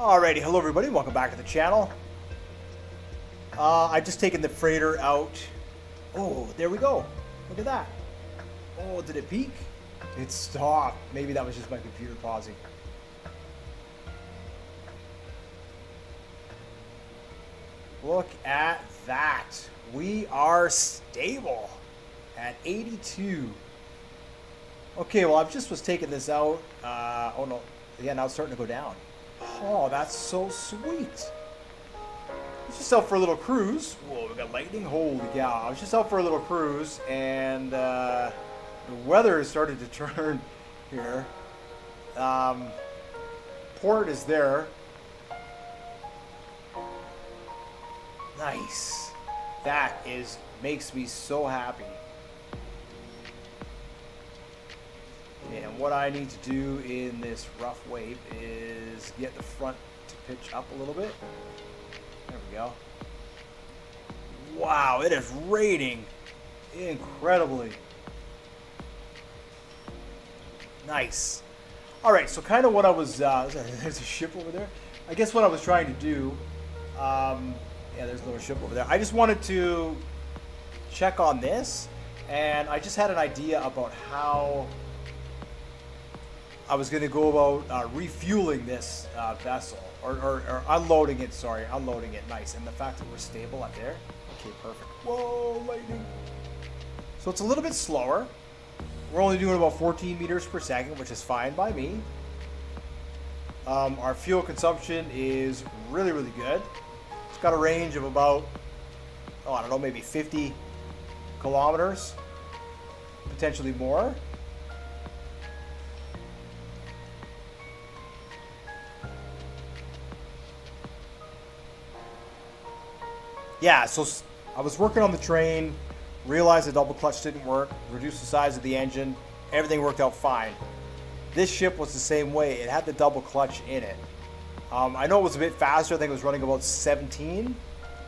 Alrighty, hello everybody, welcome back to the channel. I've just taken the freighter out. Oh, there we go. Look at that. Oh, did it peak? It stopped. Maybe that was just my computer pausing. Look at that. We are stable at 82. Okay, well, I just was taking this out. Oh no, yeah, now it's starting to go down. Oh, that's so sweet. I was just out for a little cruise. Whoa, we got lightning. Holy cow. I was just out for a little cruise, and the weather has started to turn here. Port is there. Nice. That makes me so happy. And what I need to do in this rough wave is get the front to pitch up a little bit. There we go. Wow, it is raining incredibly. Nice. All right, so kind of what I was, there's a ship over there. I guess what I was trying to do, yeah, there's a little ship over there. I just wanted to check on this, and I just had an idea about how I was going to go about refueling this vessel, or unloading it, sorry, unloading it, nice. And the fact that we're stable up there, okay, perfect. Whoa, lightning. So it's a little bit slower. We're only doing about 14 meters per second, which is fine by me. Our fuel consumption is really, really good. It's got a range of about, oh, I don't know, maybe 50 kilometers, potentially more. Yeah, so I was working on the train, realized the double clutch didn't work, reduced the size of the engine, everything worked out fine. This ship was the same way. It had the double clutch in it. I know it was a bit faster. I think it was running about 17,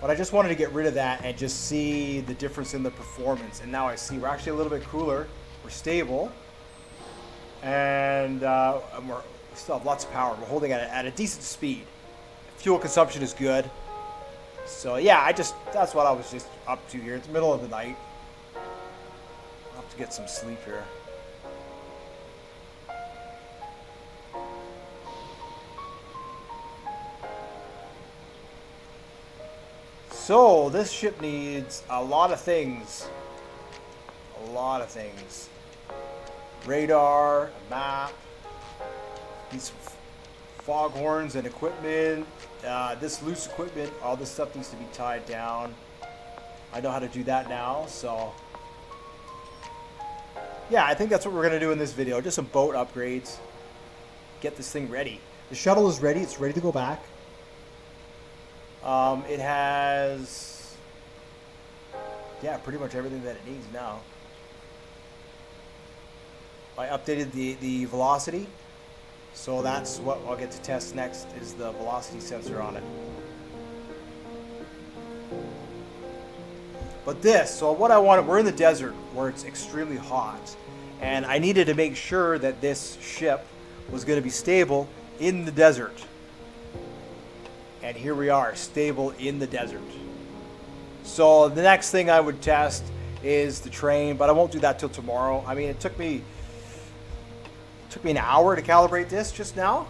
but I just wanted to get rid of that and just see the difference in the performance. And now I see we're actually a little bit cooler. We're stable, and we still have lots of power. We're holding at a decent speed. Fuel consumption is good. So yeah, that's what I was just up to here. It's the middle of the night. I'll have to get some sleep here. So this ship needs a lot of things. A lot of things. Radar, a map, needs some foghorns and equipment. This loose equipment, all this stuff needs to be tied down. I know how to do that now, so yeah, I think that's what we're going to do in this video. Just some boat upgrades. Get this thing ready. The shuttle is ready. It's ready to go back. It has, yeah, pretty much everything that it needs now. I updated the velocity. So that's what I'll get to test next, is the velocity sensor on it. But so what I wanted, we're in the desert where it's extremely hot, and I needed to make sure that this ship was going to be stable in the desert. And here we are, stable in the desert. So the next thing I would test is the train, but I won't do that till tomorrow. I mean, it took me an hour to calibrate this just now,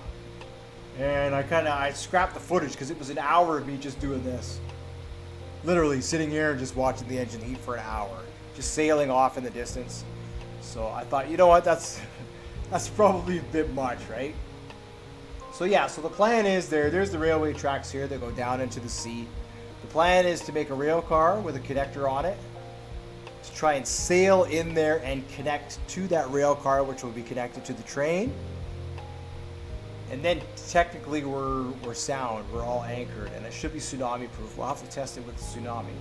and I scrapped the footage because it was an hour of me just doing this, literally sitting here and just watching the engine heat for an hour, just sailing off in the distance. So I thought, you know what, that's probably a bit much, right? So yeah, so the plan is there's the railway tracks here that go down into the sea. The plan is to make a rail car with a connector on it, to try and sail in there and connect to that rail car, which will be connected to the train. And then technically we're sound, we're all anchored, and it should be tsunami proof. We'll have to test it with the tsunami.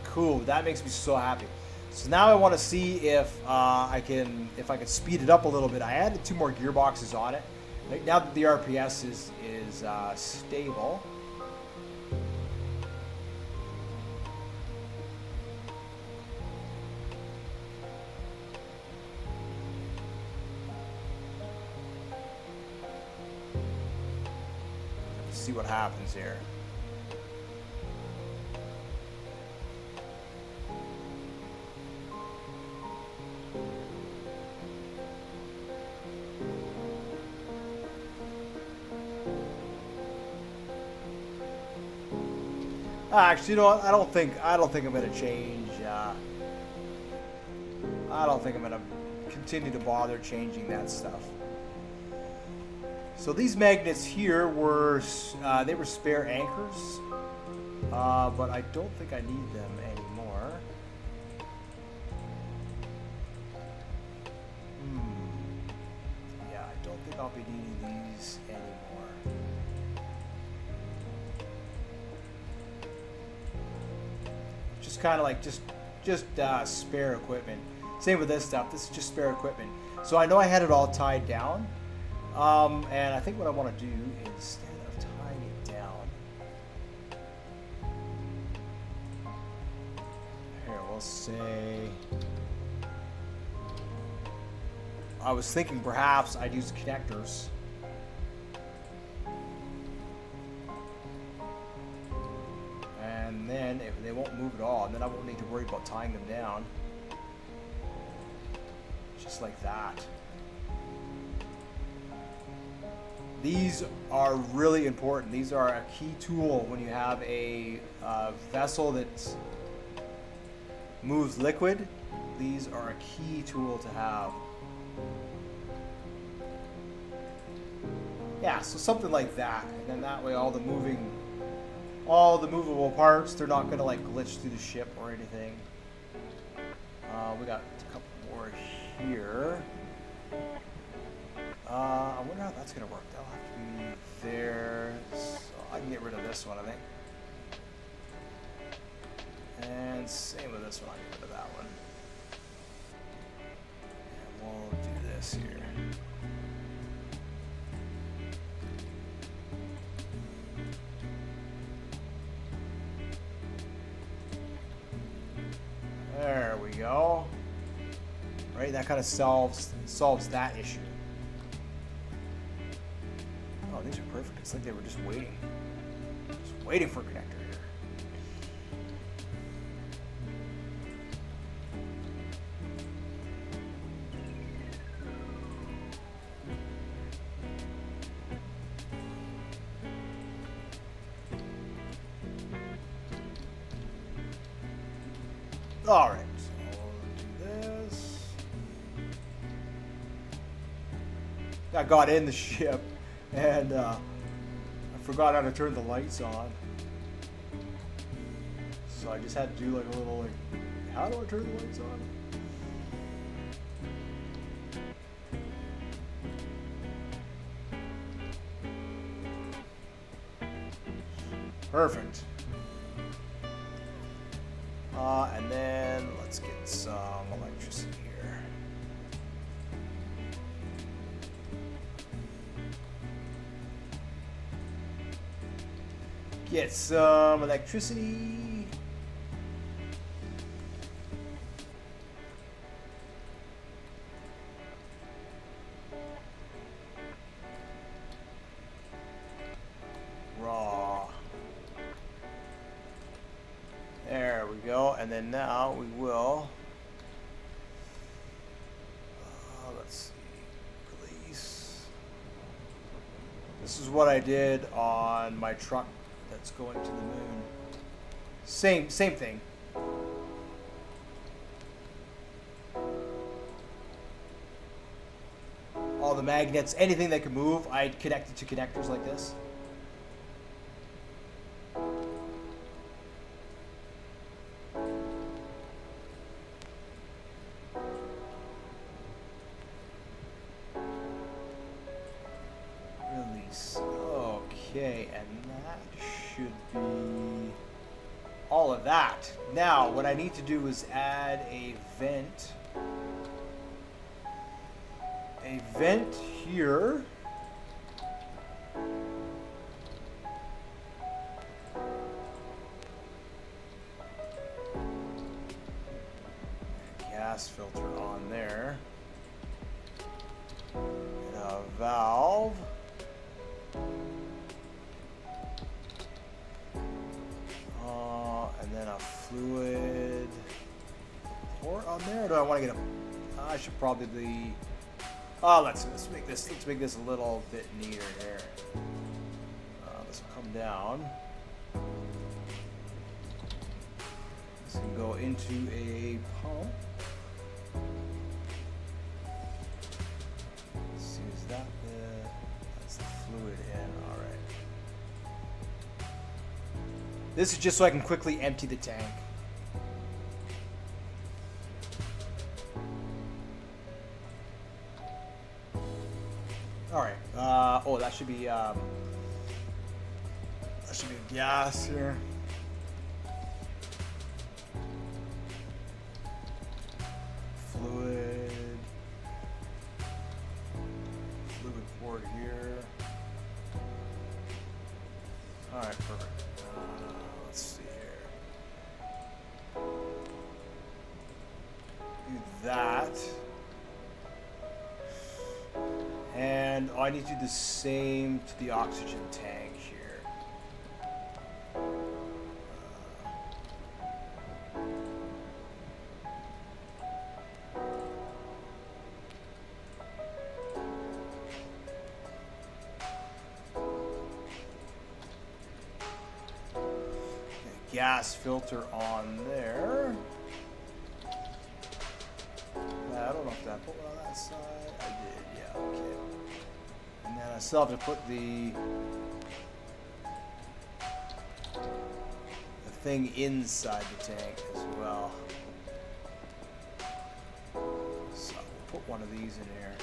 Cool, that makes me so happy. So now I want to see if I can speed it up a little bit. I added 2 more gearboxes on it. Right now that the RPS is stable. see what happens here. Actually, you know what? I don't think I'm gonna change. I don't think I'm gonna continue to bother changing that stuff. So these magnets here were they were spare anchors, but I don't think I need them anymore. Yeah, I don't think I'll be needing these anymore. Just kind of like just spare equipment. Same with this stuff. This is just spare equipment. So I know I had it all tied down. And I think what I want to do, instead of tying it down, here we'll say, I was thinking perhaps I'd use connectors. And then if they won't move at all, and then I won't need to worry about tying them down. Just like that. These are really important. These are a key tool when you have a vessel that moves liquid. These are a key tool to have. Yeah, so something like that, and then that way all the movable parts, they're not gonna like glitch through the ship or anything. We got a couple more here. I wonder how that's going to work. That'll have to be there. So I can get rid of this one, I think. And same with this one. I'll get rid of that one. And we'll do this here. There we go. Right, that kind of solves that issue. Oh, these are perfect. It's like they were just waiting for a connector here. All right, so we'll do this. I got in the ship. And I forgot how to turn the lights on. So I just had to do like a little like, how do I turn the lights on? Perfect. And then let's get some electricity here. Get some electricity. Raw. There we go. And then now we will, let's see, release. This is what I did on my truck that's going to the moon. Same thing. All the magnets, anything that can move, I connected to connectors like this. Release. Okay, and that should be all of that. Now, what I need to do is add a vent. A vent here. Gas filter on there. And a valve. fluid pour on there, or do I want to get a? I should probably. Oh, let's make this a little bit neater here. This will come down. This can go into a pump. Let's see, is that that's the fluid in? All right. This is just so I can quickly empty the tank. All right. Oh, that should be gas here. Fluid port here. All right, perfect. Let's see here. Do that. And I need to do the same to the oxygen tank here. Gas filter on there. I don't know if that put one on that side. I did, yeah, okay. And then I still have to put the thing inside the tank as well. So we'll put one of these in here.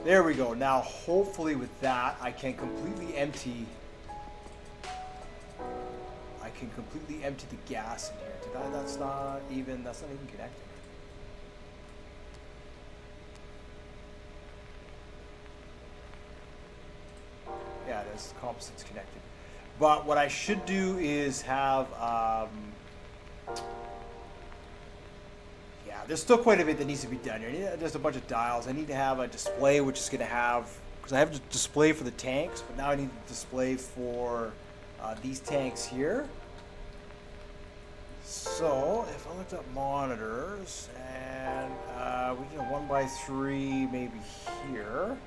There we go. Now, hopefully with that, I can completely empty the gas in here. That's not even connected. Yeah, it is. The composite's connected. But what I should do is have there's still quite a bit that needs to be done here. There's a bunch of dials. I need to have a display which is going to have, because I have a display for the tanks, but now I need a display for these tanks here. So if I looked up monitors and we get a 1x3 maybe here.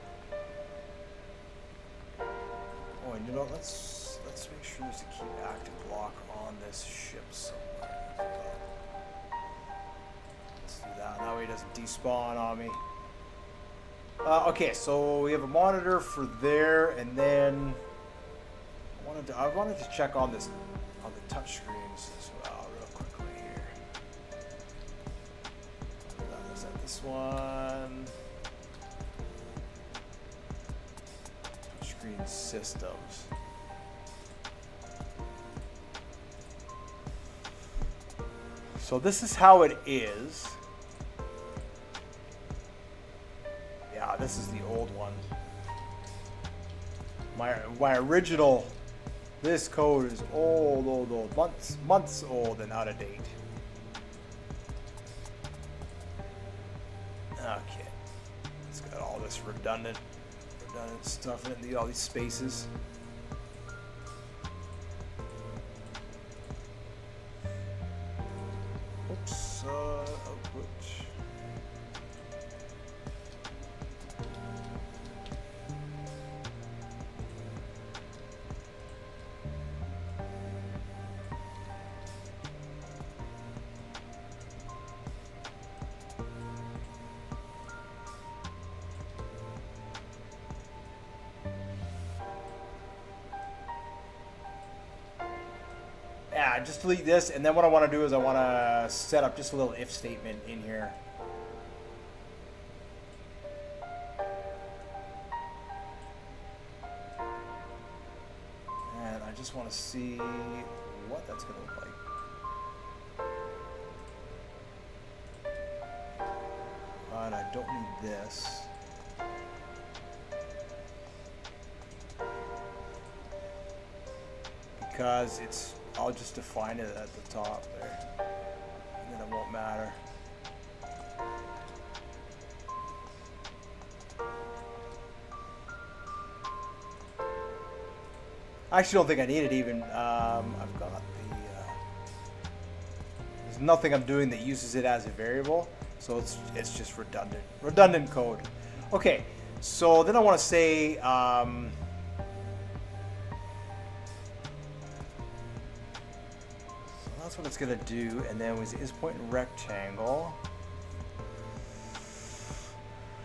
Oh, and you know, let's make sure there's a keep active block on this ship somewhere. That way it doesn't despawn on me. Okay, so we have a monitor for there, and then I wanted to check on this on the touch screens as well, real quickly here. Is that this one? Touch screen systems. So this is how it is. Yeah, this is the old one. My original, this code is old, months old and out of date. Okay, it's got all this redundant stuff in all these spaces. Oops, output. Yeah, just delete this, and then what I want to do is I want to set up just a little if statement in here. And I just want to see what that's going to look like. And I don't need this. Because I'll just define it at the top there, and then it won't matter. I actually don't think I need it even. I've got the... there's nothing I'm doing that uses it as a variable, so it's just redundant. Redundant code. Okay, so then I want to say... so that's what it's going to do, and then is point in rectangle.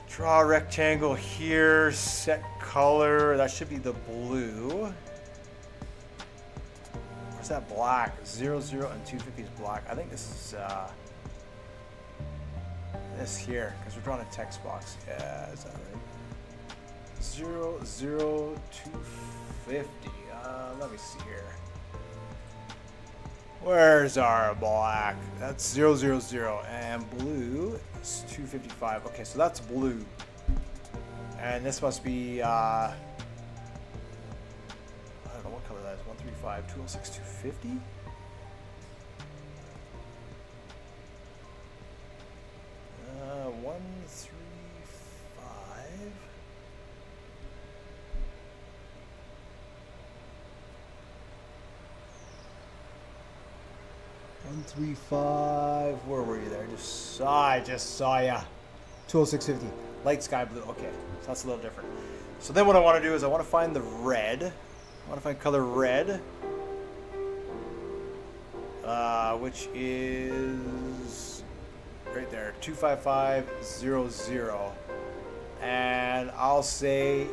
Draw a rectangle here, set color, that should be the blue. Where's that black? 0, 0, and 250 is black. I think this is this here, because we're drawing a text box. Yeah, is that right? 0, 0, 250. Let me see here. Where's our black? That's 0, 0, 0. And blue is 255. Okay, so that's blue. And this must be, I don't know what color that is. 135, 206, 250? Uh, 135. 135. Where were you there? I just saw ya. 206.50. Light sky blue. Okay, so that's a little different. So then what I want to do is I want to find the red. I want to find color red, which is right there, 25500. And I'll say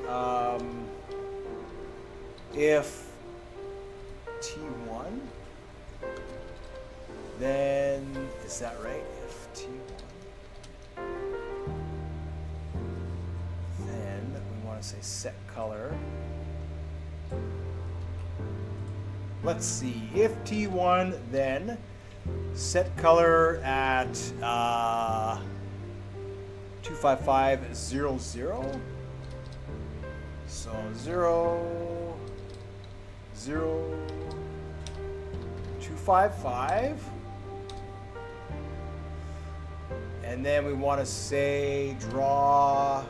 if T1. Then, is that right? If T1. Then we want to say set color. Let's see. If T1, then set color at 25500. So 0, 0, 255. And then we want to say draw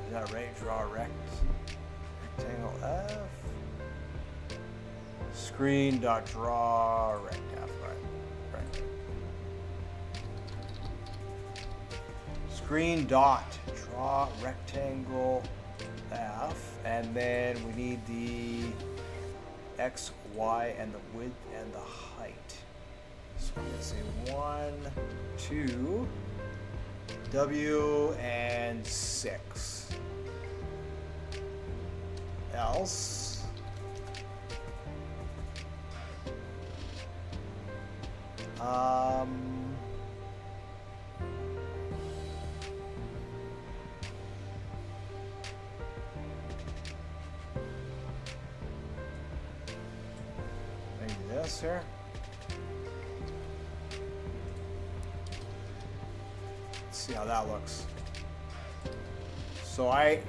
is that right? Draw rectangle F. Screen dot draw rect F. Right. Screen dot draw rectangle F, and then we need the X, Y, and the width and the height. So I'm going to say 1, 2, W, and 6. Else, maybe this here. Let's see how that looks. So I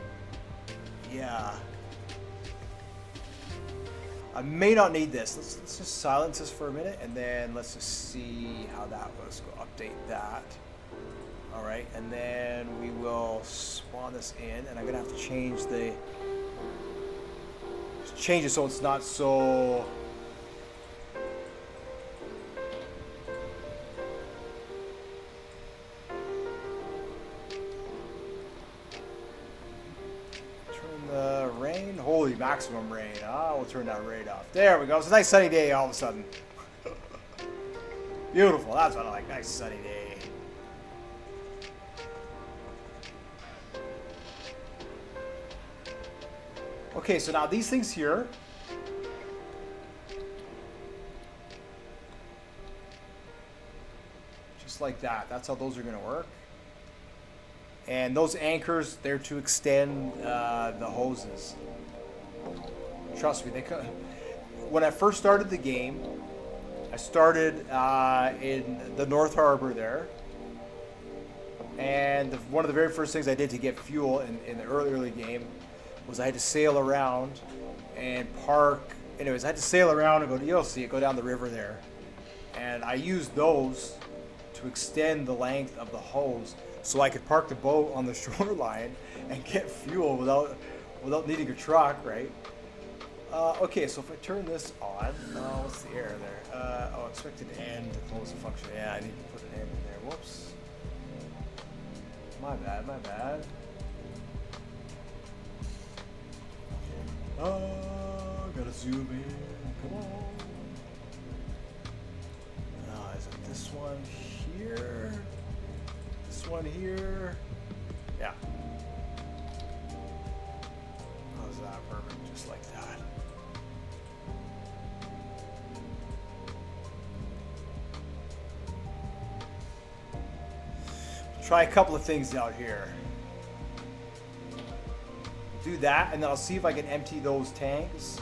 may not need this. Let's just silence this for a minute, and then let's just see how that was. Go update that. All right, and then we will spawn this in, and I'm gonna have to change it so it's not so. Holy maximum rain. We'll turn that rain off. There we go. It's a nice sunny day all of a sudden. Beautiful. That's what I like. Nice sunny day. Okay, so now these things here. Just like that. That's how those are going to work. And those anchors, they're to extend the hoses. Trust me, when I first started the game, I started in the North Harbor there. And one of the very first things I did to get fuel in the early game was I had to sail around and park. Anyways, I had to sail around and you'll see it, go down the river there. And I used those to extend the length of the hose. so I could park the boat on the shoreline and get fuel without needing a truck, right? Okay, so if I turn this on, what's the error there? Oh, expected end to close the function. Yeah, I need to put an end in there. Whoops. My bad, my bad. Oh, gotta zoom in. Come on. Is it this one here? This one here? Yeah. How's that? Perfect, just like that. Try a couple of things out here. Do that, and then I'll see if I can empty those tanks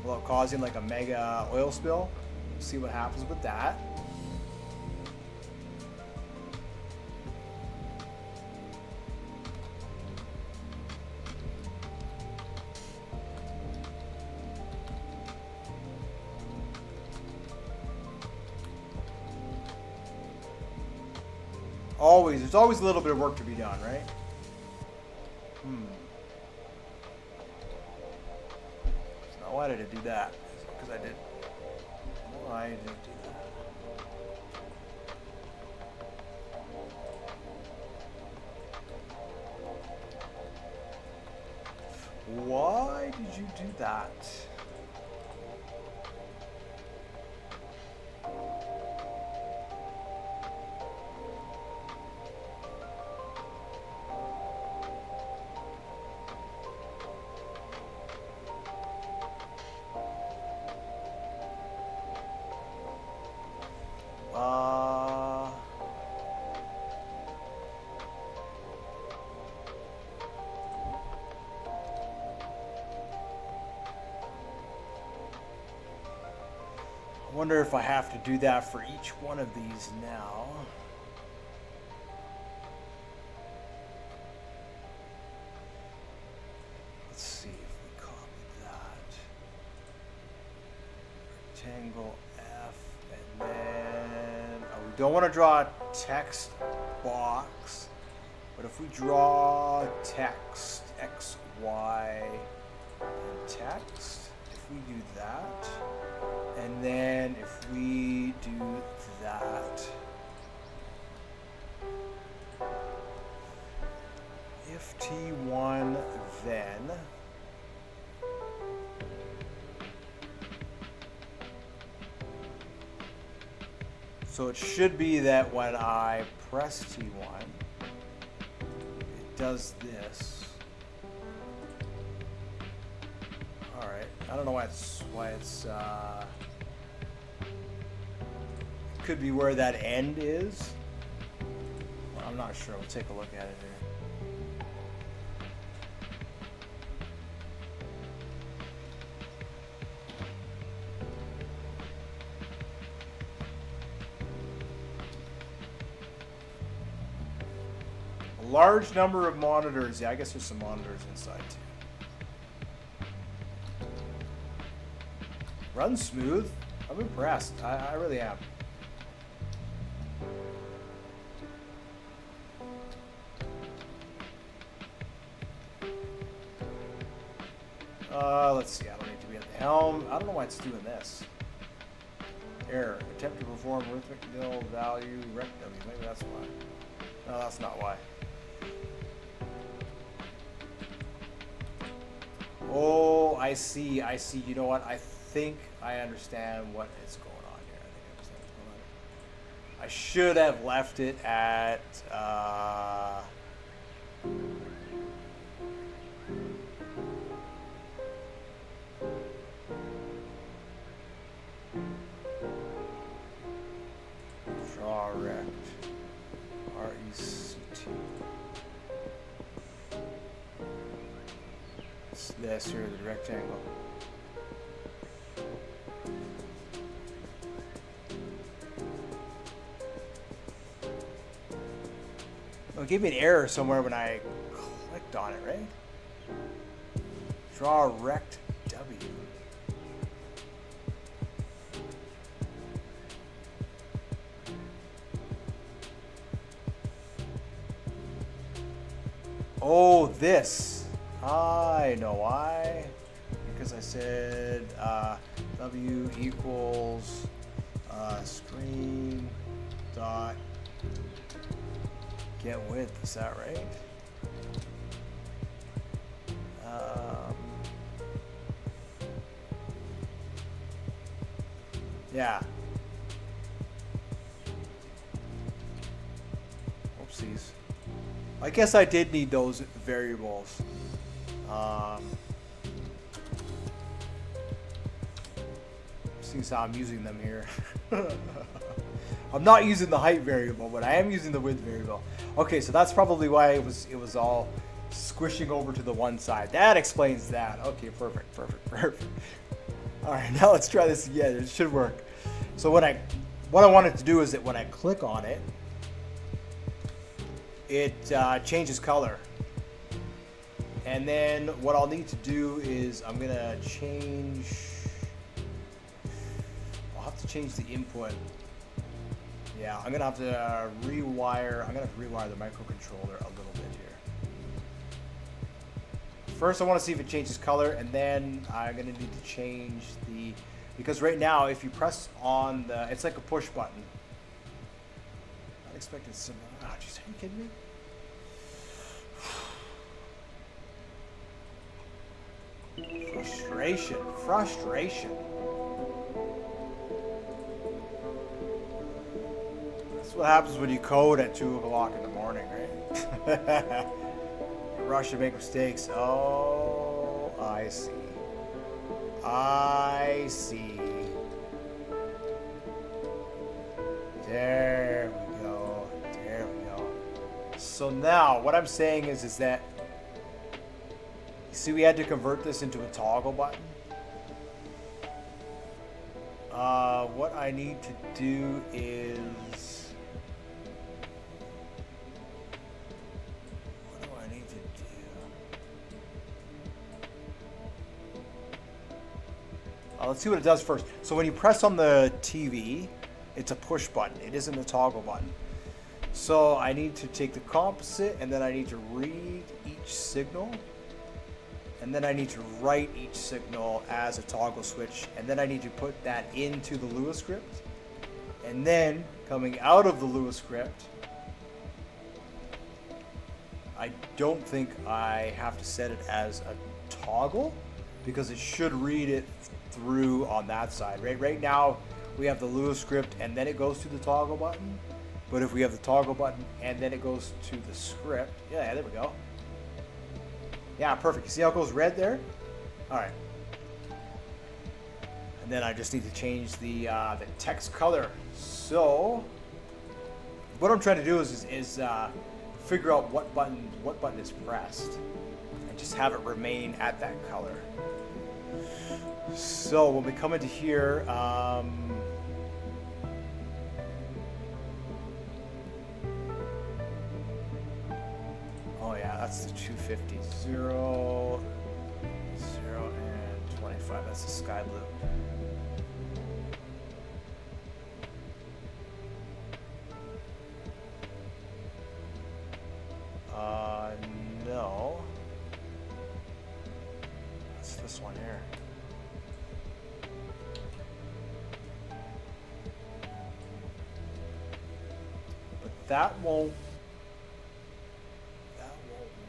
without causing like a mega oil spill. See what happens with that. There's always a little bit of work to be done, right? So why did I do that? Because I did. Why did I do that? Why did you do that? I wonder if I have to do that for each one of these now. Let's see if we copy that. Rectangle F, and then we don't want to draw a text box, but if we draw text X, Y, and text, if we do that. And then if we do that, if T1 then, so it should be that when I press T1, it does this. All right, I don't know why it's could be where that end is. Well, I'm not sure. We'll take a look at it here. A large number of monitors. Yeah, I guess there's some monitors inside too. Runs smooth. I'm impressed. I really am. Let's see, I don't need to be at the helm. I don't know why it's doing this. Error. Attempt to perform rhythmic nil value rect W. Maybe that's why. No, that's not why. Oh, I see. You know what? I think I understand what is going on here. I should have left it at draw rect, R-E-C-T. It's this here, the rectangle. Oh, it gave me an error somewhere when I clicked on it, right? Draw rect W. Oh, this. I know why. Because I said W equals screen dot get width. Is that right? Yeah. Oopsies. I guess I did need those variables. Seems how I'm using them here. I'm not using the height variable, but I am using the width variable. Okay, so that's probably why it was all squishing over to the one side. That explains that. Okay, perfect. All right, now let's try this again. It should work. So what I wanted to do is that when I click on it, it changes color. And then what I'll need to do is I'll have to change the input. Yeah, I'm gonna have to rewire the microcontroller a little bit here. First I want to see if it changes color, and then I'm gonna need to change because right now if you press on it's like a push button. I expected some. Oh, geez, are you kidding me? Frustration. That's what happens when you code at 2 o'clock in the morning, right? You rush and make mistakes. Oh, I see. There we go. So now what I'm saying is that, see, we had to convert this into a toggle button. What I need to do is, what do I need to do? Let's see what it does first. So when you press on the TV, it's a push button. It isn't a toggle button. So I need to take the composite, and then I need to read each signal. And then I need to write each signal as a toggle switch, and then I need to put that into the Lua script. And then coming out of the Lua script, I don't think I have to set it as a toggle because it should read it through on that side. Right now we have the Lua script and then it goes to the toggle button. But if we have the toggle button and then it goes to the script, yeah, there we go. Yeah, perfect. You see how it goes red there? All right. And then I just need to change the text color. So what I'm trying to do is figure out what button is pressed and just have it remain at that color. So when we come into here, that's the 250, 0, 0, and 25. That's the sky blue. No. That's this one here. But that won't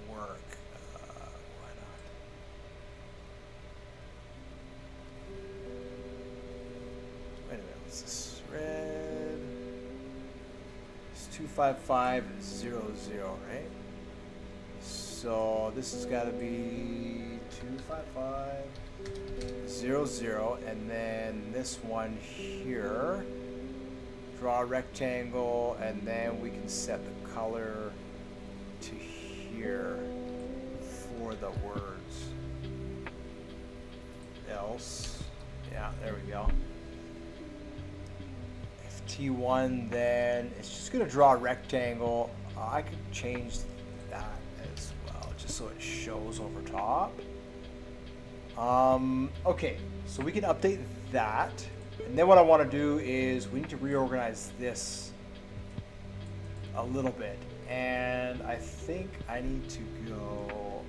work. Why not? Wait a minute, what's this? Red. It's 25500, right? So this has got to be 25500, and then this one here. Draw a rectangle, and then we can set the color to here for the words. Else, yeah, there we go. If T1, then it's just gonna draw a rectangle. I could change that as well, just so it shows over top. Okay, so we can update that. And then what I want to do is we need to reorganize this a little bit. And I think I need to go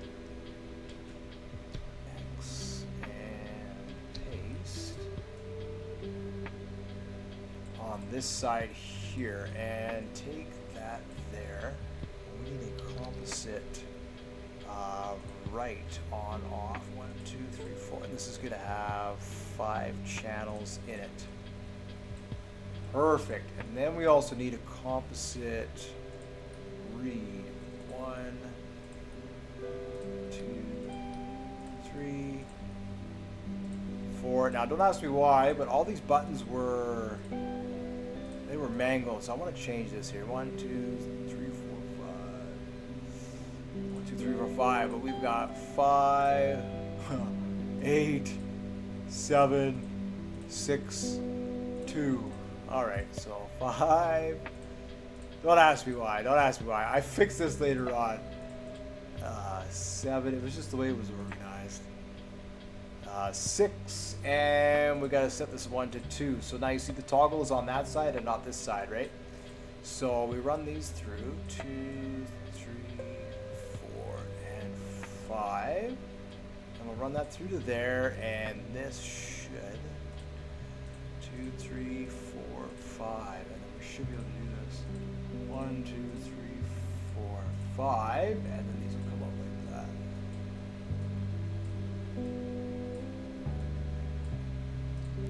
X and paste on this side here and take that there. We need a composite right on off 1 2 3 4, and this is going to have 5 channels in it. Perfect. And then we also need a composite read 1 2 3 4. Now don't ask me why, but all these buttons were mangled, so I want to change this here. 1 2 3 4 5 1 2 3 4 5, but we've got 5 8 7 6 2. All right, so 5. Don't ask me why. Don't ask me why. I fixed this later on. 7. It was just the way it was organized. 6, and we got to set this 1 to 2. So now you see the toggle is on that side and not this side, right? So we run these through 2, 3, 4, and 5, and we'll run that through to there, and this should 2, 3, 4, 5, and then we should be able to do this 1, 2, 3, 4, 5, and then these will come up like that.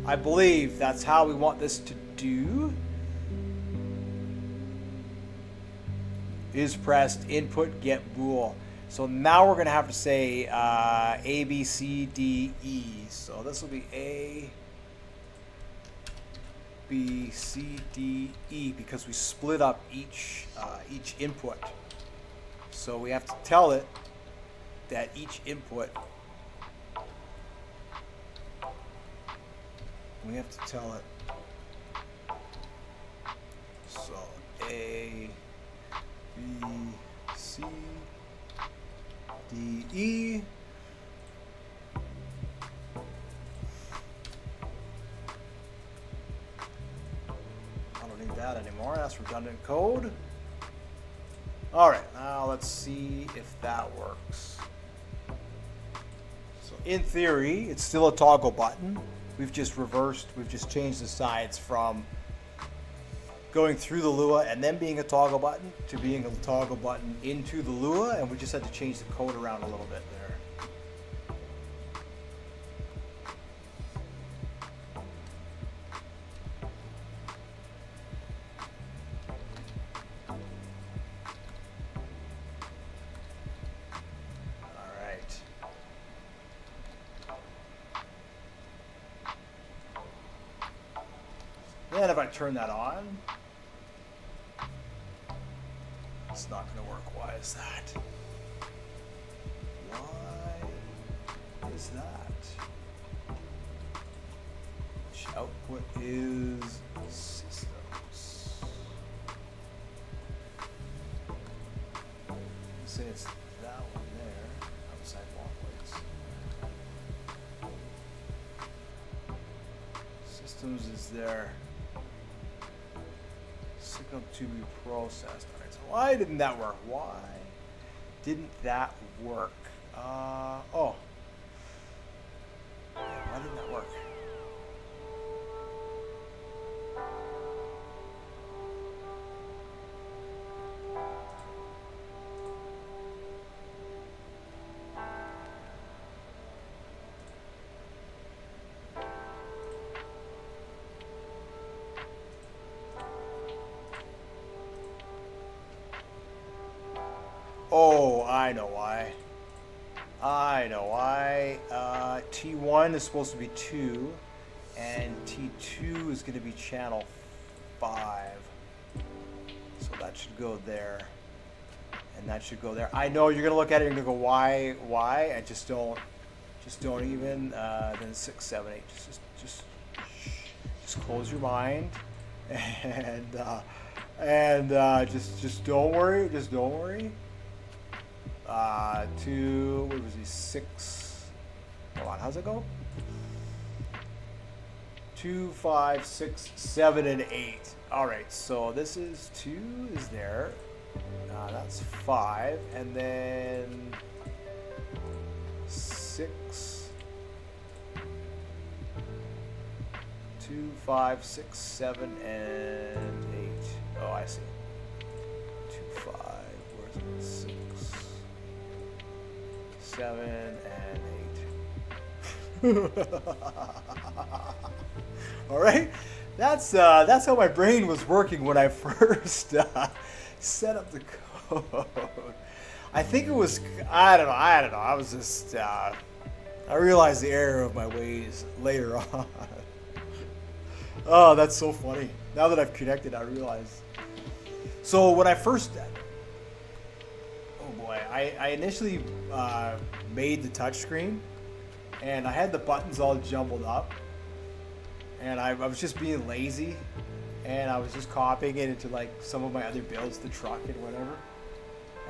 I believe that's how we want this to do. Is pressed input get bool. So now we're going to have to say A, B, C, D, E. So this will be A, B, C, D, E, because we split up each input. So we have to tell it that each input, we have to tell it, so A, B, C, D, E. I don't need that anymore. That's redundant code. All right, now let's see if that works. So in theory, it's still a toggle button. We've just changed the sides from going through the Lua and then being a toggle button to being a toggle button into the Lua, and we just had to change the code around a little bit there. Then if I turn that on, it's not going to work. Why is that? Why is that? Which output is systems? Say it's that one there, outside walkways. Systems is there. Signal to be processed. All right, so why didn't that work? Why didn't that work? Oh. Yeah, why didn't that work? Oh, I know why. I know why. T1 is supposed to be 2, and T2 is going to be channel 5. So that should go there, and that should go there. I know you're going to look at it and you're going to go, why? I just don't even. Then 6, 7, 8. Just close your mind, and just don't worry. Just don't worry. 2, what was he, 6, hold on, how's it go? 2, 5, 6, 7, and 8. All right, so this is 2 is there, That's 5, and then 6, 2, 5, 6, 7, and 8. Oh, I see. 2, 5. Where's it? 6, 7, and 8. All right. That's how my brain was working when I first set up the code. I think it was, I don't know. I was just, I realized the error of my ways later on. Oh, that's so funny. Now that I've connected, I realize. So when I first, oh boy, I initially made the touchscreen, and I had the buttons all jumbled up, and I was just being lazy, and I was just copying it into like some of my other builds, the truck and whatever.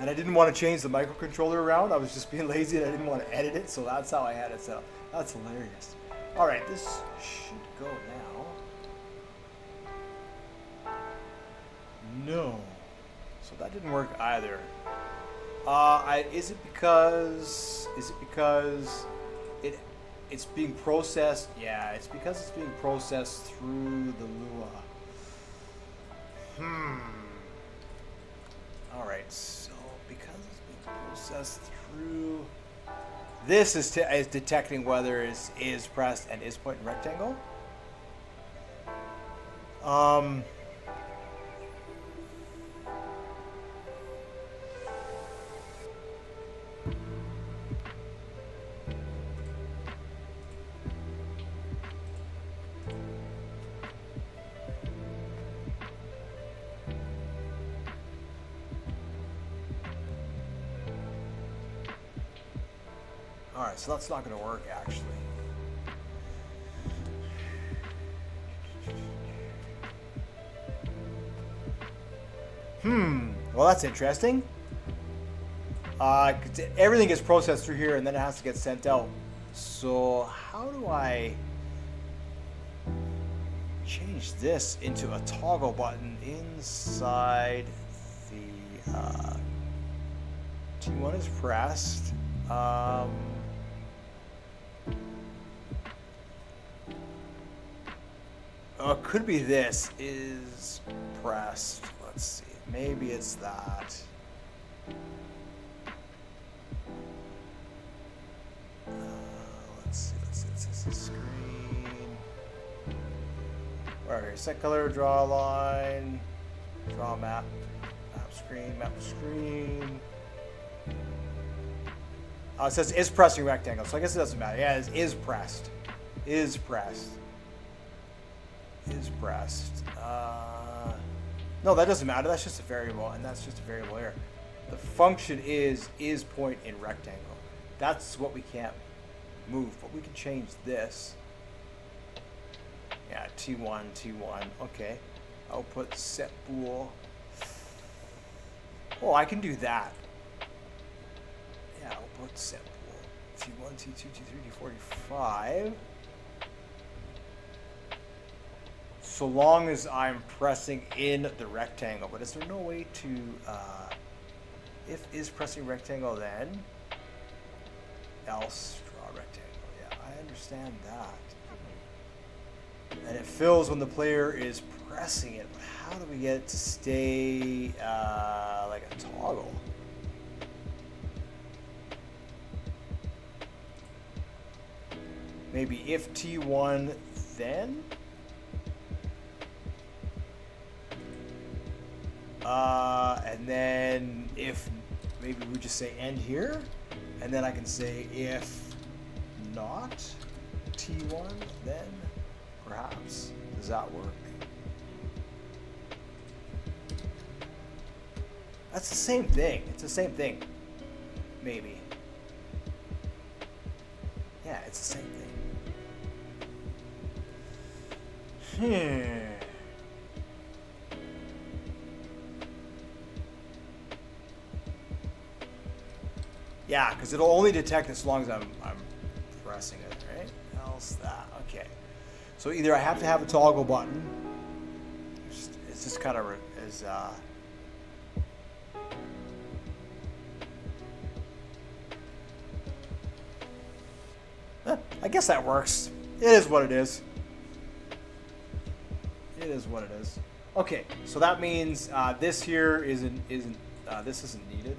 And I didn't want to change the microcontroller around. I was just being lazy and I didn't want to edit it, so that's how I had it set up. That's hilarious. All right, this should go now. No. So that didn't work either. Is it because it's being processed? Yeah, it's because it's being processed through the Lua. All right, so because it's being processed through, this is detecting whether it is pressed and is point in rectangle. All right, so that's not going to work actually. Well, that's interesting. Everything gets processed through here and then it has to get sent out. So how do I change this into a toggle button inside the T1 is pressed. Oh, it could be this is pressed. Let's see. Maybe it's that. Let's see. It's a screen. Where are you? Set color, draw a line, draw a map, map to screen. Oh, it says is pressing rectangle, so I guess it doesn't matter. Yeah, it is pressed. Is pressed. Is pressed. No, that doesn't matter. That's just a variable, and that's just a variable here. The function is point in rectangle. That's what we can't move, but we can change this. Yeah, T1. Okay. Output set bool. Oh, I can do that. Yeah, output set bool. T1, T2, T3, T4, T5. So long as I'm pressing in the rectangle. But is there no way to, if is pressing rectangle then, else draw rectangle. Yeah, I understand that. And it fills when the player is pressing it. But how do we get it to stay like a toggle? Maybe if T1 then? And then if maybe we just say end here, and then I can say if not T1 then perhaps. Does that work? That's the same thing. It's the same thing. Maybe. Yeah, it's the same thing. Yeah, because it'll only detect as long as I'm pressing it, right? Else that. Okay. So either I have to have a toggle button. It's just kind of I guess that works. It is what it is. It is what it is. Okay, so that means this here isn't this isn't needed.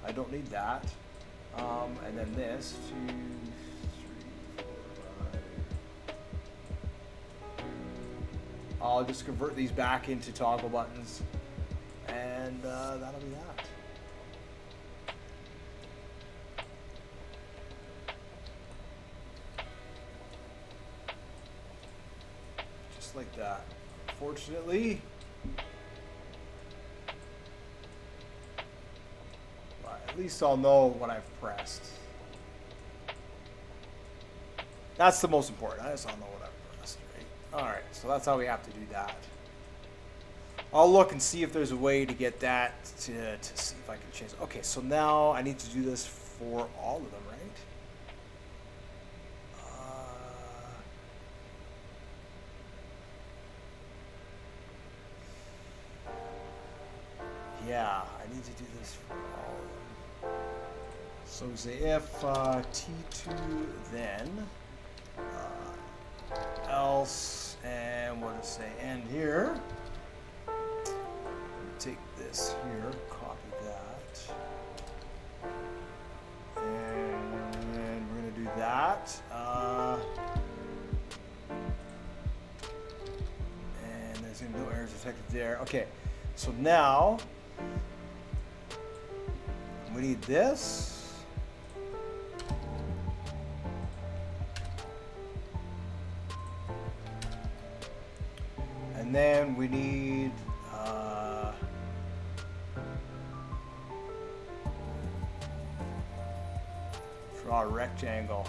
I don't need that. And then this 2, 3, 4, 5. I'll just convert these back into toggle buttons, and that'll be that. Just like that. Fortunately, at least I'll know what I've pressed. That's the most important. I just don't know what I've pressed, right? All right, so that's how we have to do that. I'll look and see if there's a way to get that to see if I can change it. Okay, so now I need to do this for all of them, right? Yeah, I need to do this for all of them. So we say if T2 then else, and what does it say? And here, take this here, copy that, and we're gonna do that. And there's gonna be no errors detected there. Okay, so now we need this. And then we need draw a rectangle.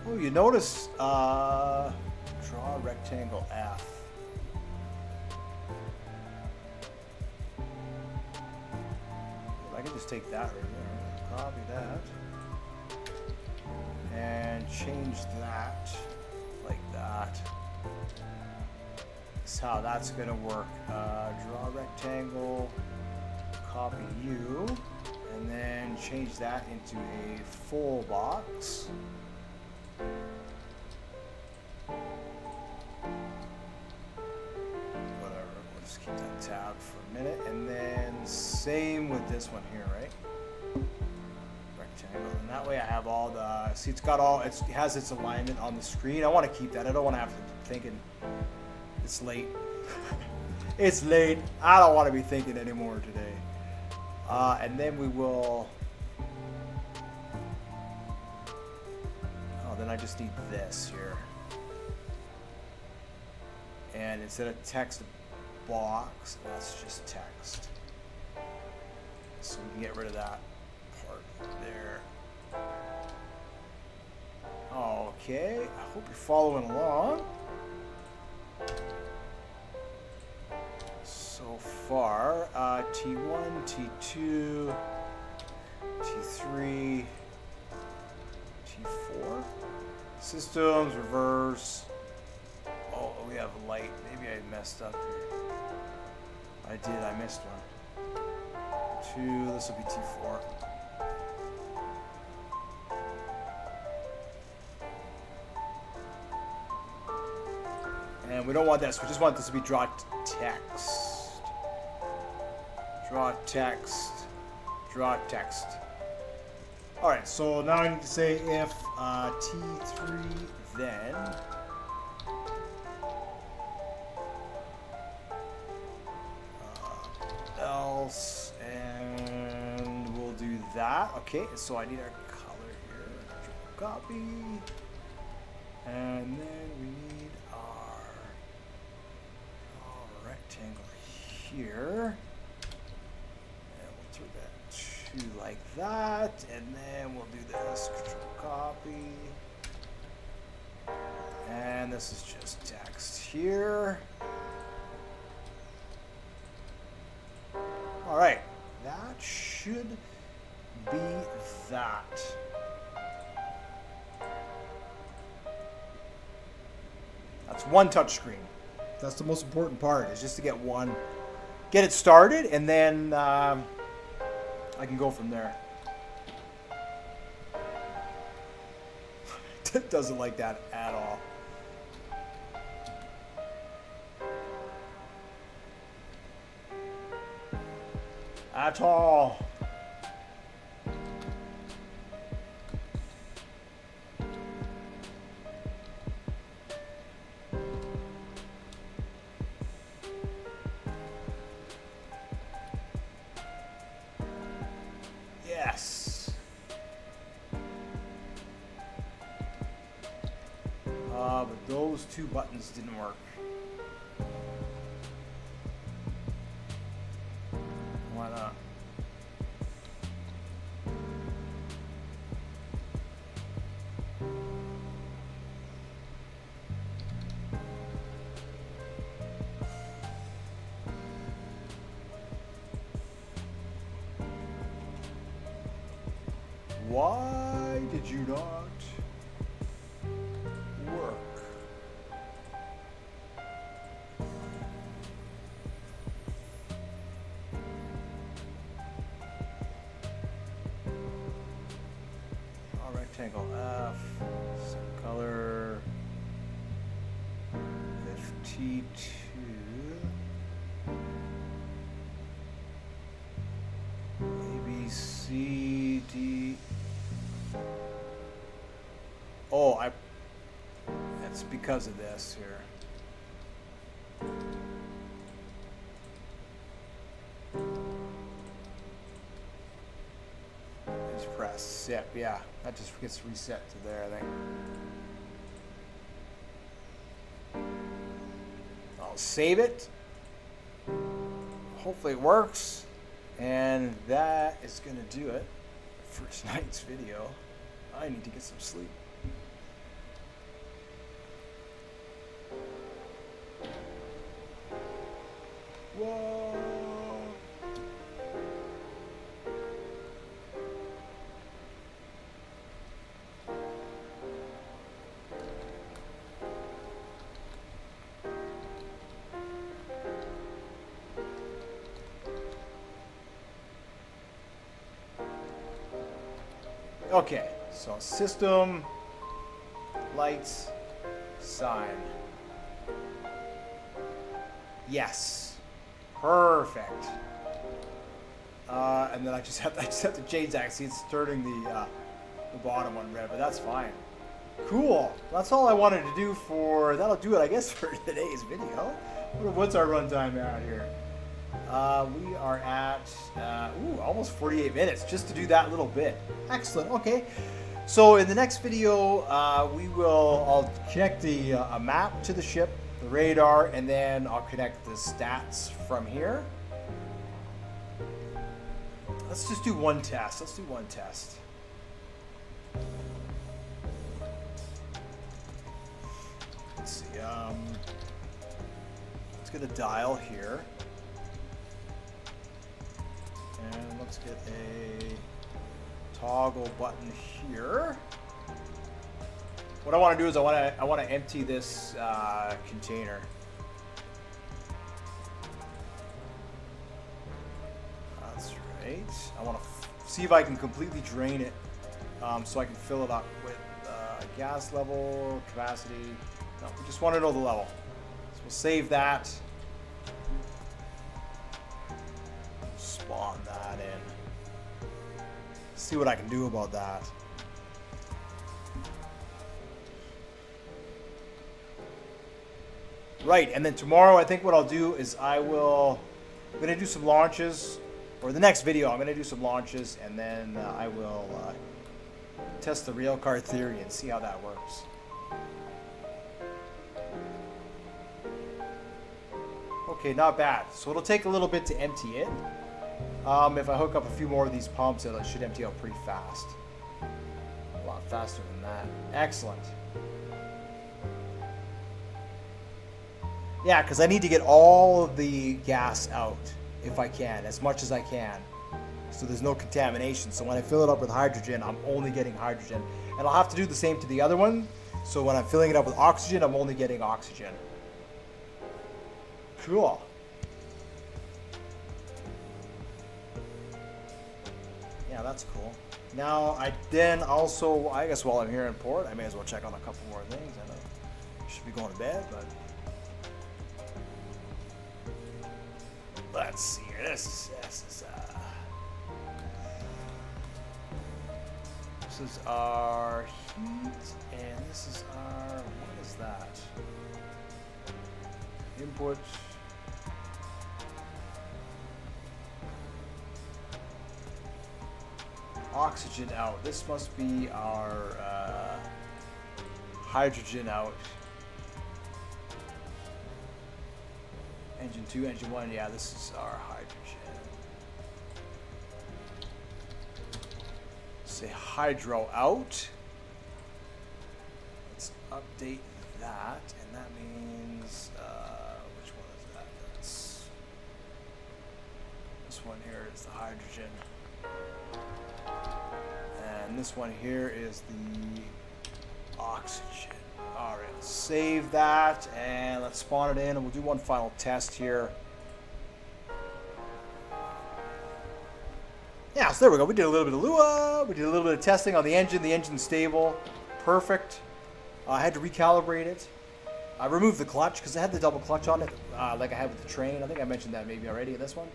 Oh, you notice draw a rectangle F. I can just take that right there, copy that, and change that like that. That's how that's going to work. Draw a rectangle, copy you, and then change that into a full box. Whatever, we'll just keep that tab for a minute, and then same with this one here, right? Rectangle, and that way I have all the, see, it's got all, it has its alignment on the screen. I want to keep that. I don't want to have to be thinking it's late. It's late. I don't want to be thinking anymore today. And then we will, oh, then I just need this here. And instead of text box, that's just text. So we can get rid of that part there. Okay, I hope you're following along. So far, T1, T2, T3, T4. Systems, reverse. Oh, we have light. Maybe I messed up here. I did, I missed one. 2, this will be T4. And we don't want this, we just want this to be draw text. Draw text. Draw text. Alright, so now I need to say if T3 then else, and we'll do that. Okay, so I need our color here. Copy. And then we need our rectangle here. And we'll turn that to like that. And then we'll do this. Control copy. And this is just text here. All right, that should be that. That's one touch screen. That's the most important part, is just to get one, get it started, and then I can go from there. It doesn't like that at all. At all. Yes. But those two buttons didn't work. Why not? Why did you not work? Oh, rectangle F, same color, 52. A, B, C, D. Oh, that's because of this here. Just press SIP, yeah. That just gets reset to there, I think. I'll save it. Hopefully it works. And that is going to do it for tonight's video. I need to get some sleep. Whoa. Okay, so system, lights, sign. Yes, perfect. And then I just have to change that. See, it's turning the bottom one red, but that's fine. Cool. That's all I wanted to do for. That'll do it, I guess, for today's video. What's our runtime out here? We are at almost 48 minutes just to do that little bit. Excellent. Okay. So in the next video, I'll connect the a map to the ship, the radar, and then I'll connect the stats from here. Let's just do one test. Let's do one test. Let's see. Let's get a dial here. And let's get a toggle button here. What I want to do is I want to empty this container. That's right. I want to see if I can completely drain it, so I can fill it up with gas level, capacity. No, we just want to know the level. So we'll save that. Spawn that in. See what I can do about that. Right, and then tomorrow I think what I'll do is I'm going to do some launches, or the next video I'm going to do some launches, and then I will test the railcar theory and see how that works. Okay, not bad. So it'll take a little bit to empty it. If I hook up a few more of these pumps, it should empty out pretty fast. A lot faster than that. Excellent. Yeah, because I need to get all of the gas out, if I can, as much as I can. So there's no contamination. So when I fill it up with hydrogen, I'm only getting hydrogen. And I'll have to do the same to the other one. So when I'm filling it up with oxygen, I'm only getting oxygen. Cool. that's cool. Now, I guess while I'm here in port, I may as well check on a couple more things. I know I should be going to bed, but let's see here. This is our heat, and this is our, what is that? Input. Oxygen out. This must be our hydrogen out. Engine 2, engine 1, yeah, this is our hydrogen. Say hydro out. Let's update that, and that means, which one is that? That's this one here is the hydrogen. And this one here is the oxygen. All right, save that, and let's spawn it in, and we'll do one final test here. Yeah, so there we go. We did a little bit of Lua. We did a little bit of testing on the engine. The engine's stable. Perfect. I had to recalibrate it. I removed the clutch because it had the double clutch on it, like I had with the train. I think I mentioned that maybe already in this one.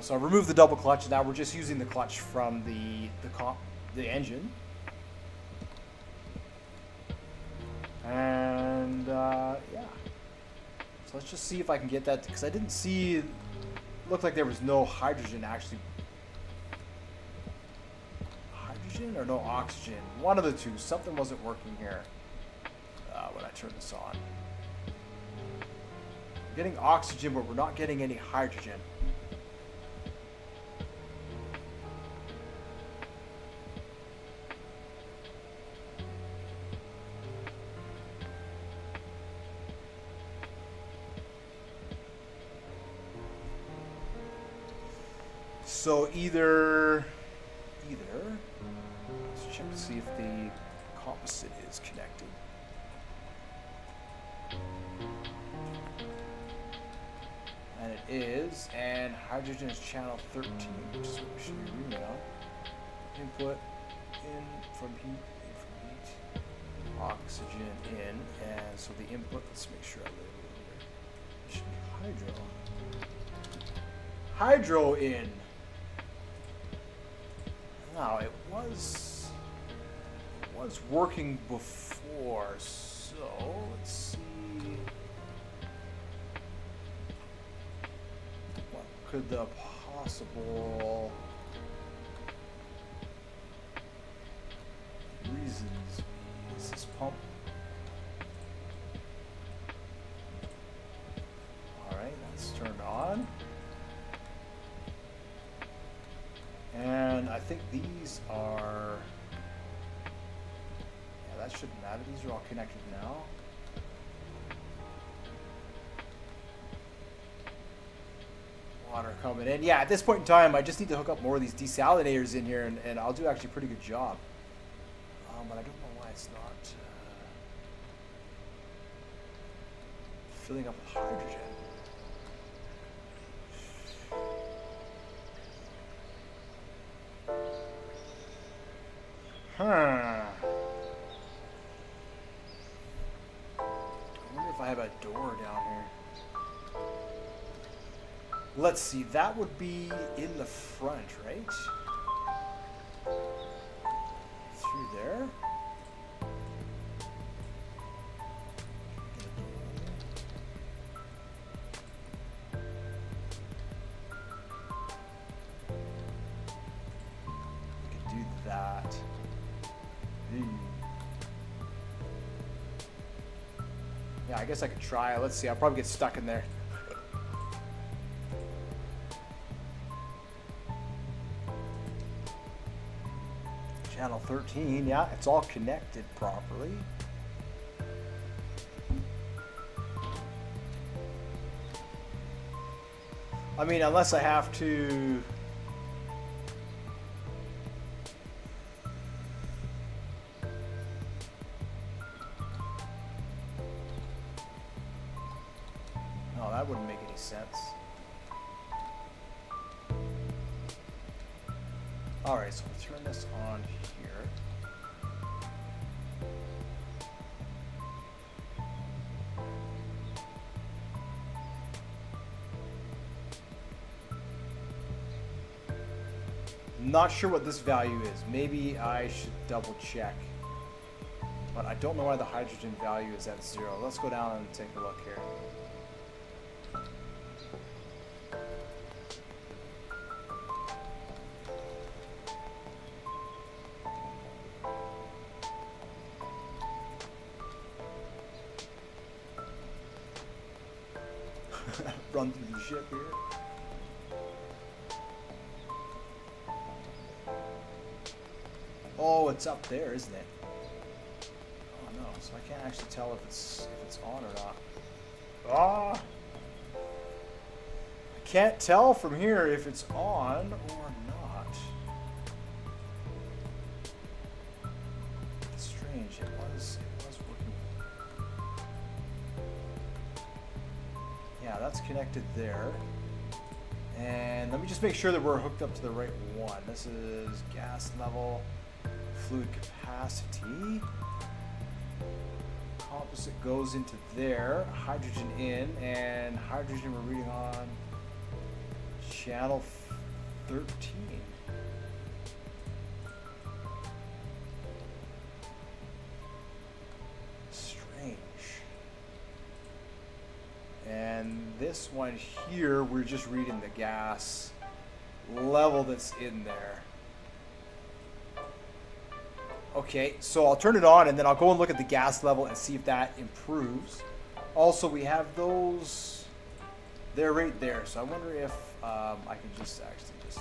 So I removed the double clutch, and now we're just using the clutch from the engine. And yeah. So let's just see if I can get that, because I didn't see, looked like there was no hydrogen actually. Hydrogen or no oxygen? One of the two. Something wasn't working here when I turned this on. We're getting oxygen, but we're not getting any hydrogen. So either, let's check to see if the composite is connected. And it is, and hydrogen is channel 13, which is what we should be reading on. Input in from heat, oxygen in, and so the input, let's make sure I label it here. It should be hydro. Hydro in. Now it was working before, so let's see what could the possible reasons be. Is this pump? All right, that's turned on. And I think these are, yeah, that shouldn't matter. These are all connected now. Water coming in. Yeah, at this point in time, I just need to hook up more of these desalinators in here, and I'll do actually a pretty good job. But I don't know why it's not filling up with hydrogen. I wonder if I have a door down here. Let's see, that would be in the front, right? Through there. We could do that. Yeah, I guess I could try. Let's see. I'll probably get stuck in there. Channel 13. Yeah, it's all connected properly. I mean, unless I have to... No, that wouldn't make any sense. Alright, so we'll turn this on here. Not sure what this value is. Maybe I should double check. But I don't know why the hydrogen value is at 0. Let's go down and take a look here. Run through the ship here. Oh, it's up there, isn't it? Oh no, so I can't actually tell if it's on or not. Ah! I can't tell from here if it's on or not. It's strange. It was working. Yeah, that's connected there. And let me just make sure that we're hooked up to the right one. This is gas level, fluid capacity. Composite goes into there, hydrogen in, and hydrogen we're reading on channel 13. Strange. And this one here, we're just reading the gas level that's in there. Okay, so I'll turn it on and then I'll go and look at the gas level and see if that improves. Also, we have those, they're right there. So I wonder if I can just actually just,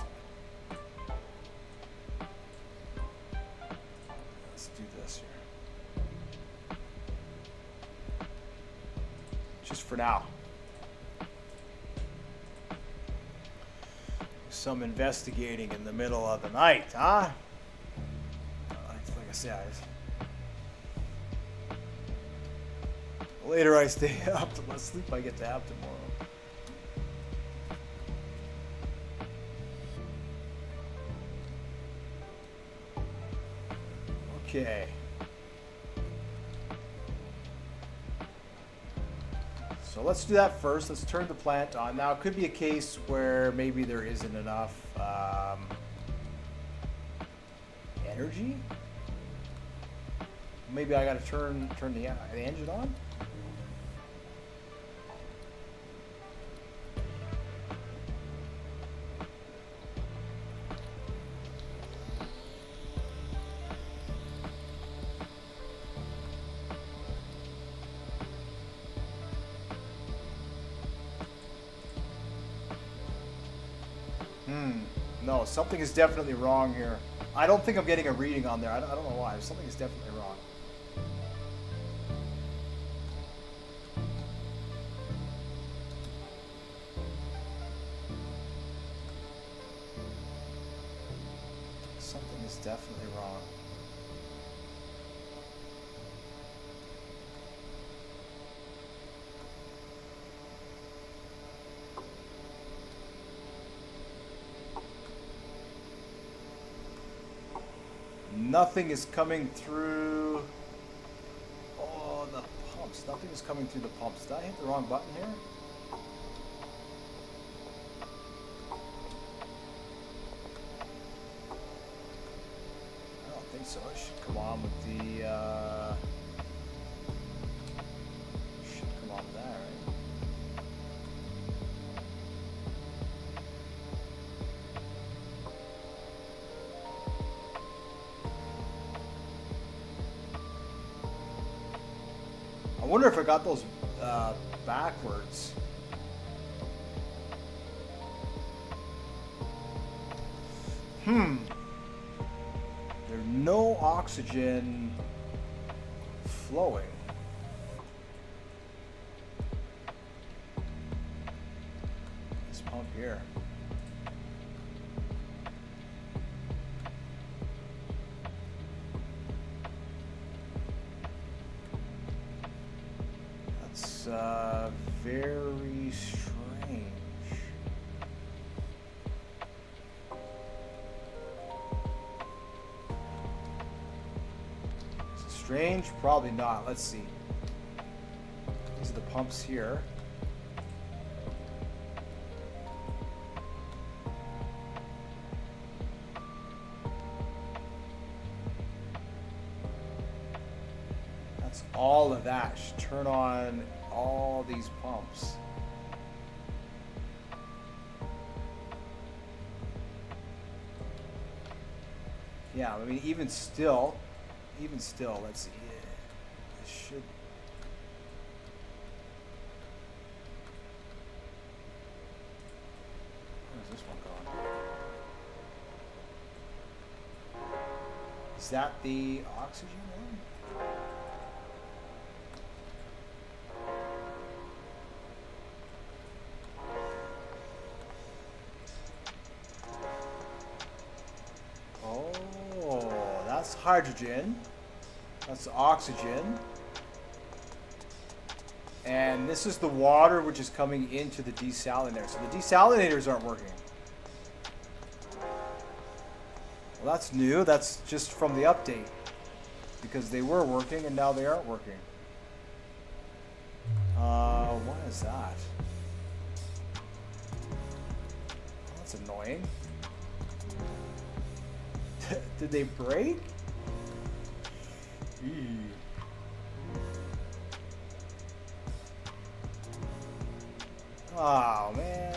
let's do this here. Just for now. Some investigating in the middle of the night, huh? Like I said, the later I stay up, the less sleep I get to have tomorrow. Okay. So let's do that first. Let's turn the plant on. Now, it could be a case where maybe there isn't enough energy. Maybe I got to turn the engine on. No, something is definitely wrong here. I don't think I'm getting a reading on there. I don't know why. Something is definitely wrong. Something is definitely wrong. Nothing is coming through. Oh, the pumps. Nothing is coming through the pumps. Did I hit the wrong button here? I don't think so. It should come on with the. Should come on with that, right? I wonder if I got those backwards. There's no oxygen flowing. This pump here. That's very strange. strange? Probably not. Let's see. These are the pumps here. That's all of that. Should turn on all these pumps. Yeah, I mean, even still, let's see. This should. Where's this one going? Is that the oxygen one? That's hydrogen, that's oxygen, and this is the water which is coming into the desalinator. So the desalinators aren't working. Well, that's new. That's just from the update, because they were working and now they aren't working. What is that? That's annoying. Did they break? Oh man.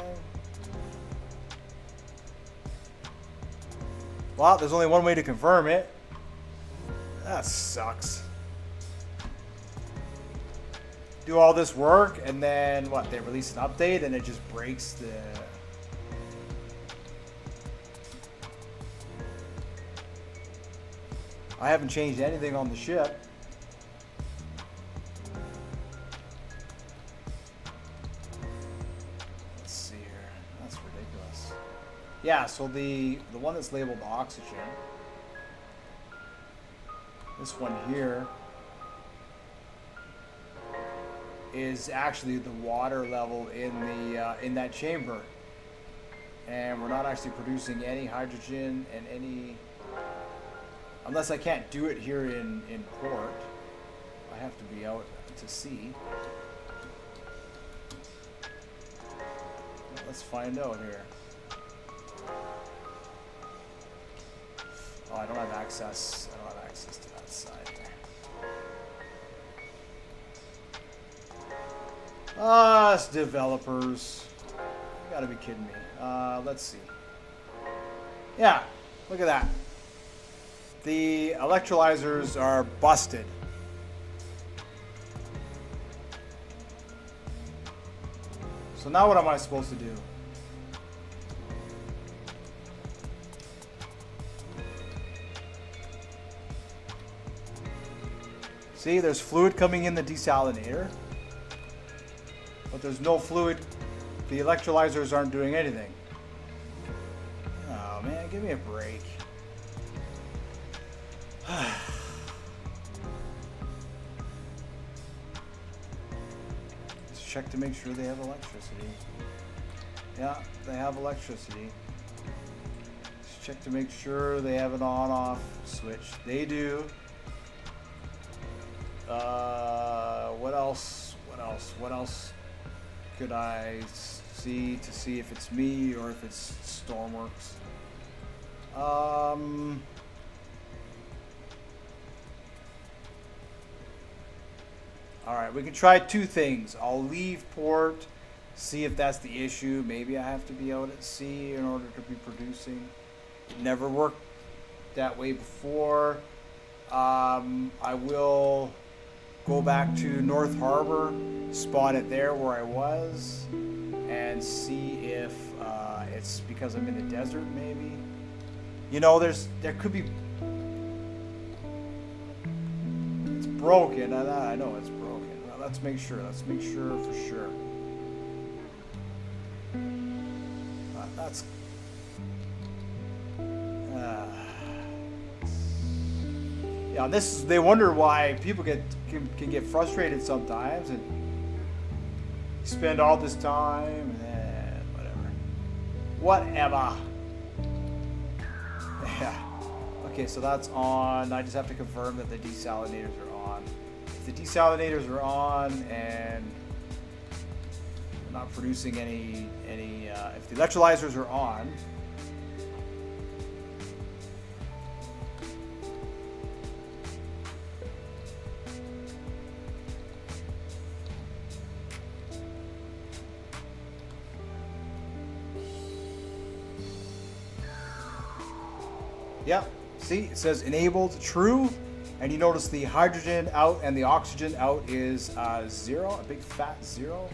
Well, there's only one way to confirm it. That sucks. Do all this work and then what? They release an update and it just breaks the. I haven't changed anything on the ship. Let's see here. That's ridiculous. Yeah, so the one that's labeled oxygen, this one here, is actually the water level in that chamber, and we're not actually producing any hydrogen and any. Unless I can't do it here in port. I have to be out to sea. Let's find out here. Oh, I don't have access. I don't have access to that side there. It's developers. You gotta be kidding me. Let's see. Yeah, look at that. The electrolysers are busted. So now what am I supposed to do? See, there's fluid coming in the desalinator, but there's no fluid. The electrolysers aren't doing anything. Oh man, give me a break. Let's check to make sure they have electricity. Yeah, they have electricity. Let's check to make sure they have an on-off switch. They do. What else? What else could I see to see if it's me or if it's Stormworks? Alright, we can try two things. I'll leave port, see if that's the issue. Maybe I have to be out at sea in order to be producing. It never worked that way before. I will go back to North Harbor, spawn it there where I was, and see if it's because I'm in the desert maybe. You know, there could be... It's broken. I know it's broken. Let's make sure. Let's make sure for sure. That's... yeah, this is, they wonder why people can get frustrated sometimes and spend all this time and then whatever. Yeah. Okay, so that's on. I just have to confirm that the desalinators are on. If the desalinators are on and we're not producing any if the electrolysers are on, yep. See, it says enabled true, and you notice the hydrogen out and the oxygen out is 0, a big fat 0.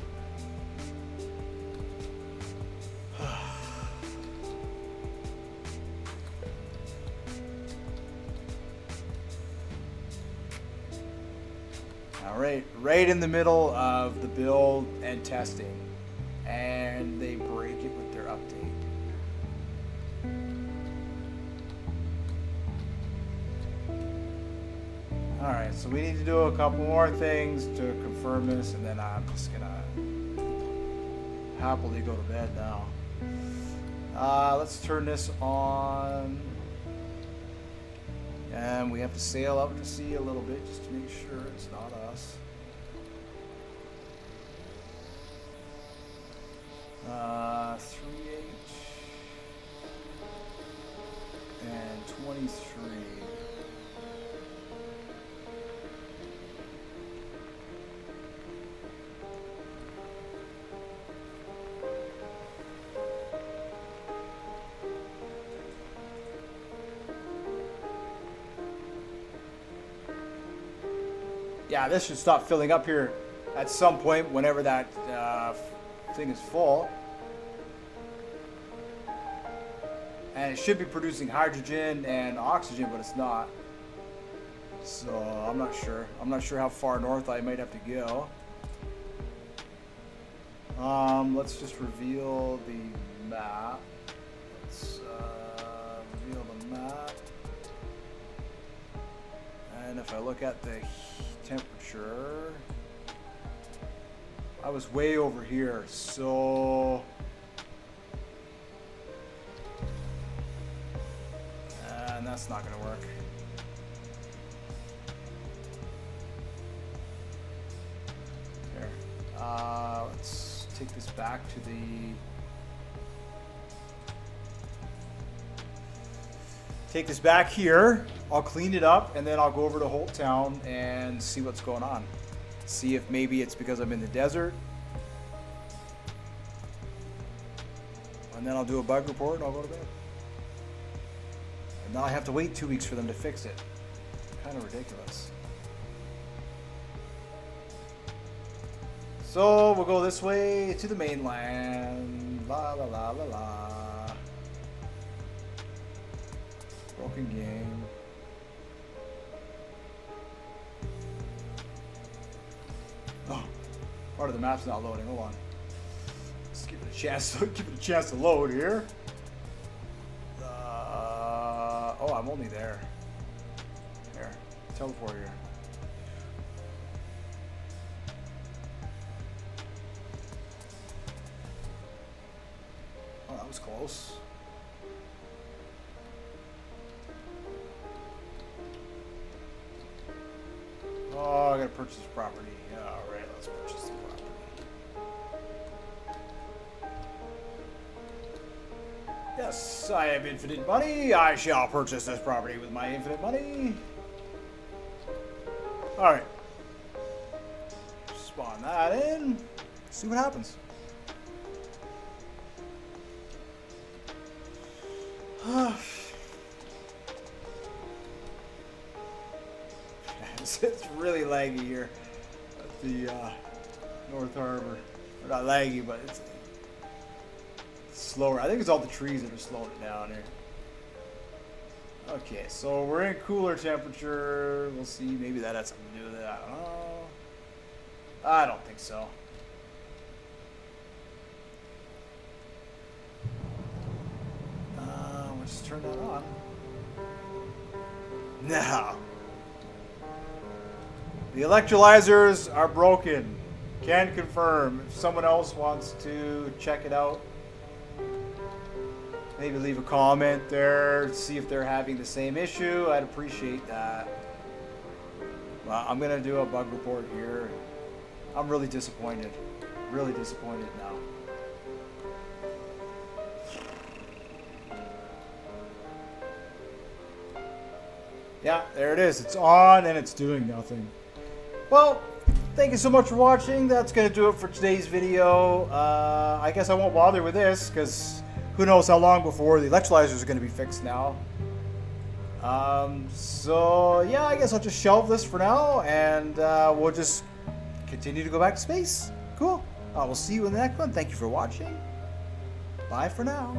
All right in the middle of the build and testing, and they break it with their update. Alright, so we need to do a couple more things to confirm this, and then I'm just gonna happily go to bed now. Let's turn this on. And we have to sail out to sea a little bit just to make sure it's not us. 3H and 23. Yeah, this should stop filling up here at some point whenever that thing is full. And it should be producing hydrogen and oxygen, but it's not. So I'm not sure. I'm not sure how far north I might have to go. Let's just reveal the map. Let's reveal the map. And if I look at the temperature, I was way over here, so and that's not gonna work. There. Let's take this back to take this back here. I'll clean it up, and then I'll go over to Holt Town and see what's going on. See if maybe it's because I'm in the desert. And then I'll do a bug report and I'll go to bed. And now I have to wait 2 weeks for them to fix it. Kind of ridiculous. So we'll go this way to the mainland. La la la la la. Broken game. Oh, part of the map's not loading. Hold on. Let's give it a chance. Give it a chance to load here. Oh, I'm only there. Here, teleport here. Oh, that was close. Oh, I gotta purchase property. Alright, let's purchase the property. Yes, I have infinite money. I shall purchase this property with my infinite money. Alright. Spawn that in. See what happens. It's really laggy here at the North Harbor. Or not laggy, but it's slower. I think it's all the trees that are slowing it down here. Okay, so we're in cooler temperature. We'll see. Maybe that has something to do with it. I don't know. I don't think so. We'll just turn that on. Now. The electrolysers are broken. Can confirm. If someone else wants to check it out, maybe leave a comment there, see if they're having the same issue. I'd appreciate that. Well, I'm gonna do a bug report here. I'm really disappointed. Really disappointed now. Yeah, there it is. It's on and it's doing nothing. Well, thank you so much for watching. That's going to do it for today's video. I guess I won't bother with this because who knows how long before the electrolyzers are going to be fixed now. So, yeah, I guess I'll just shelve this for now and we'll just continue to go back to space. Cool. We'll see you in the next one. Thank you for watching. Bye for now.